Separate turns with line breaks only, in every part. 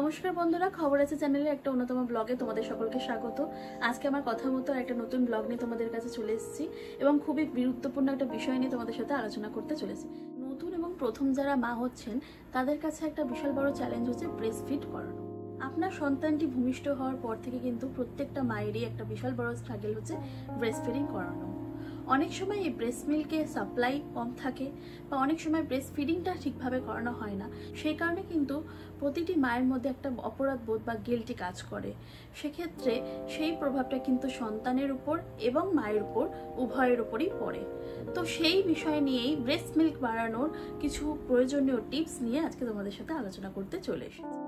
নমস্কার বন্ধুরা, খবর আছে চ্যানেলে একটা অন্যতম ব্লগে তোমাদের সকলকে স্বাগত। আজকে আমার কথা মতো একটা নতুন ব্লগ নিয়ে তোমাদের কাছে চলে এসেছি এবং খুবই গুরুত্বপূর্ণ একটা বিষয় নিয়ে তোমাদের সাথে আলোচনা করতে চলেছি। নতুন এবং প্রথম যারা মা হচ্ছেন তাদের কাছে একটা বিশাল বড় চ্যালেঞ্জ হচ্ছে ব্রেস্ট ফিড করানো। আপনার সন্তানটি ভূমিষ্ঠ হওয়ার পর থেকে কিন্তু প্রত্যেকটা মায়েরই একটা বিশাল বড় স্ট্রাগল হচ্ছে ব্রেস্ট ফিডিং করানো। অনেক সময় এই ব্রেস্ট মিল্কের সাপ্লাই কম থাকে বা অনেক সময় ব্রেস্ট ফিডিংটা ঠিকভাবে করানো হয় না, সেই কারণে কিন্তু প্রতিটি মায়ের মধ্যে একটা অপরাধ বোধ বা গিল্টি কাজ করে। সেক্ষেত্রে সেই প্রভাবটা কিন্তু সন্তানের উপর এবং মায়ের উপর উভয়ের উপরই পড়ে। তো সেই বিষয় নিয়েই ব্রেস্ট মিল্ক বাড়ানোর কিছু প্রয়োজনীয় টিপস নিয়ে আজকে তোমাদের সাথে আলোচনা করতে চলে এসেছি।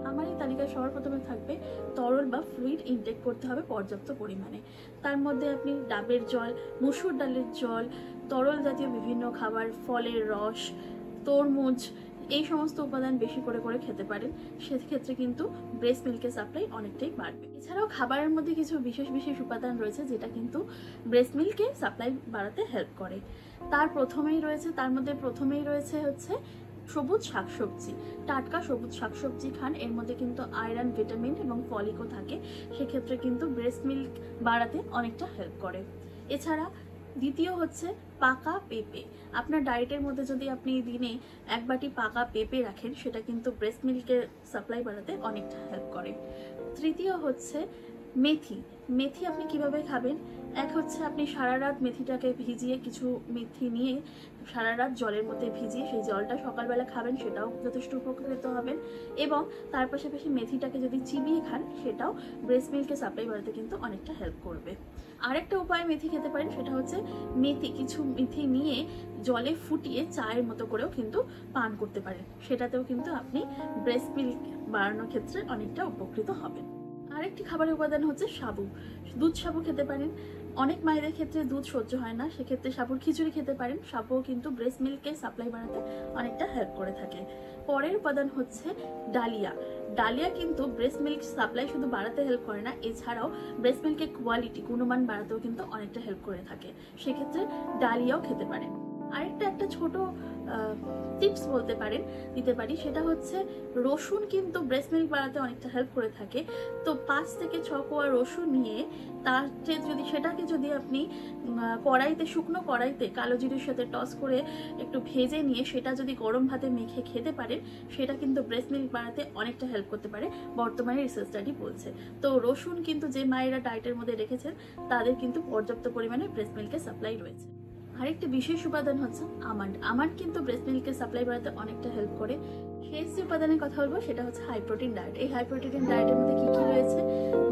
আমার এই তালিকায় সবার প্রথমে থাকবে তরল বা ফ্লুইড ইনটেক করতে হবে পর্যাপ্ত পরিমাণে। তার মধ্যে আপনি ডাবের জল, মসুর ডালের জল, তরল জাতীয় বিভিন্ন খাবার, ফলের রস, তরমুজ, এই সমস্ত উপাদান বেশি করে খেতে পারেন। সেক্ষেত্রে কিন্তু ব্রেস্ট মিল্কের সাপ্লাই অনেকটাই বাড়বে। এছাড়াও খাবারের মধ্যে কিছু বিশেষ বিশেষ উপাদান রয়েছে যেটা কিন্তু ব্রেস্ট মিল্কের সাপ্লাই বাড়াতে হেল্প করে। তার মধ্যে প্রথমেই রয়েছে হচ্ছে সবুজ শাকসবজি। টাটকা সবুজ শাকসবজি খান, এর মধ্যে কিন্তু আয়রন, ভিটামিন এবং ফলিকও থাকে। সেক্ষেত্রে কিন্তু ব্রেস্ট মিল্ক বাড়াতে অনেকটা হেল্প করে। এছাড়া দ্বিতীয় হচ্ছে পাকা পেঁপে। আপনার ডায়েটের মধ্যে যদি আপনি দিনে এক বাটি পাকা পেঁপে রাখেন, সেটা কিন্তু ব্রেস্ট মিল্কের সাপ্লাই বাড়াতে অনেকটা হেল্প করে। তৃতীয় হচ্ছে মেথি। মেথি আপনি কিভাবে খাবেন? এক হচ্ছে আপনি সারা রাত মেথিটাকে ভিজিয়ে, কিছু মেথি নিয়ে সারা রাত জলের মধ্যে ভিজিয়ে সেই জলটা সকালবেলা খাবেন, সেটাও যথেষ্ট উপকৃত হবেন। এবং তার পাশাপাশি মেথিটাকে যদি চিবিয়ে খান, সেটাও ব্রেস্ট মিল্কের সাপ্লাই বাড়াতে কিন্তু অনেকটা হেল্প করবে। আরেকটা উপায় মেথি খেতে পারেন, সেটা হচ্ছে কিছু মেথি নিয়ে জলে ফুটিয়ে চায়ের মতো করেও কিন্তু পান করতে পারেন। সেটাতেও কিন্তু আপনি ব্রেস্ট মিল্ক বাড়ানোর ক্ষেত্রে অনেকটা উপকৃত হবেন। আরেকটি খাবারের উপাদান হচ্ছে সাবু। দুধ সাবু খেতে পারেন। অনেক মায়েদের ক্ষেত্রে দুধ সহ্য হয় না, সেক্ষেত্রে সাবুর খিচুড়ি খেতে পারেন। সাবুও কিন্তু ব্রেস্ট মিল্কের সাপ্লাই বাড়াতে অনেকটা হেল্প করে থাকে। পরের উপাদান হচ্ছে ডালিয়া। ডালিয়া কিন্তু ব্রেস্ট মিল্ক সাপ্লাই শুধু বাড়াতে হেল্প করে না, এছাড়াও ব্রেস্ট মিল্কের কোয়ালিটি, গুণমান বাড়াতেও কিন্তু অনেকটা হেল্প করে থাকে। সেক্ষেত্রে ডালিয়াও খেতে পারেন। একটা ছোট টিপস দিতে পারি, সেটা হচ্ছে রসুন কিন্তু ব্রেস্ট মিল্ক বাড়াতে অনেকটা হেল্প করে থাকে। তো 5 থেকে 6 কোয়া রসুন নিয়ে সেটাকে যদি আপনি শুকনো কড়াইতে কালো জিরের সাথে টস করে একটু ভেজে নিয়ে সেটা যদি গরম ভাতে মেখে খেতে পারেন, সেটা কিন্তু ব্রেস্ট মিল্ক বাড়াতে অনেকটা হেল্প করতে পারে, বর্তমানে রিসার্চ স্টাডি বলছে। তো রসুন কিন্তু যে মায়েরা ডায়েটের মধ্যে রেখেছেন তাদের কিন্তু পর্যাপ্ত পরিমাণে ব্রেস্ট মিল্কের সাপ্লাই রয়েছে। আরেকটি বিশেষ উপাদান হচ্ছে আমান্ড কিন্তু ব্রেস্ট মিল্কের সাপ্লাই বাড়াতে অনেকটা হেল্প করে। শেষ যে উপাদানের কথা বলবো সেটা হচ্ছে হাই প্রোটিন ডায়েট। এই হাই প্রোটিন ডায়েটের মধ্যে কি রয়েছে?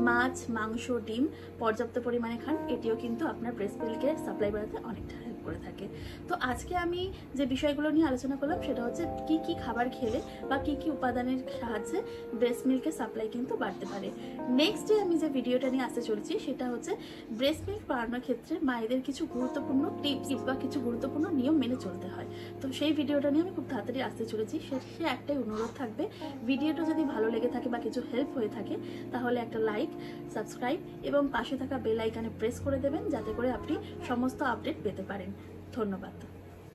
মাছ, মাংস, ডিম পর্যাপ্ত পরিমাণে খান। এটিও কিন্তু আপনার ব্রেস্ট মিল্কের সাপ্লাই বাড়াতে অনেকটা হেল্প করে থাকে। তো আজকে আমি যে বিষয়গুলো নিয়ে আলোচনা করলাম সেটা হচ্ছে কি খাবার খেলে বা কি উপাদানের সাহায্যে ব্রেস্ট মিল্কের সাপ্লাই কিন্তু বাড়তে পারে। নেক্সট ডে আমি যে ভিডিওটা নিয়ে আসতে চলেছি সেটা হচ্ছে ব্রেস্ট মিল্ক বাড়ানোর ক্ষেত্রে মায়েদের কিছু গুরুত্বপূর্ণ টিপস বা কিছু গুরুত্বপূর্ণ নিয়ম মেনে চলতে হয়। তো সেই ভিডিওটা নিয়ে আমি খুব তাড়াতাড়ি আসতে চলেছি। সে একটাই অনুরোধ থাকবে, ভিডিওটা যদি ভালো লেগে থাকে বা কিছু হেল্প হয়ে থাকে তাহলে একটা লাইক, সাবস্ক্রাইব এবং পাশে থাকা বেল আইকনে প্রেস করে দেবেন, যাতে করে আপনি সমস্ত আপডেট পেতে পারেন। ধন্যবাদ।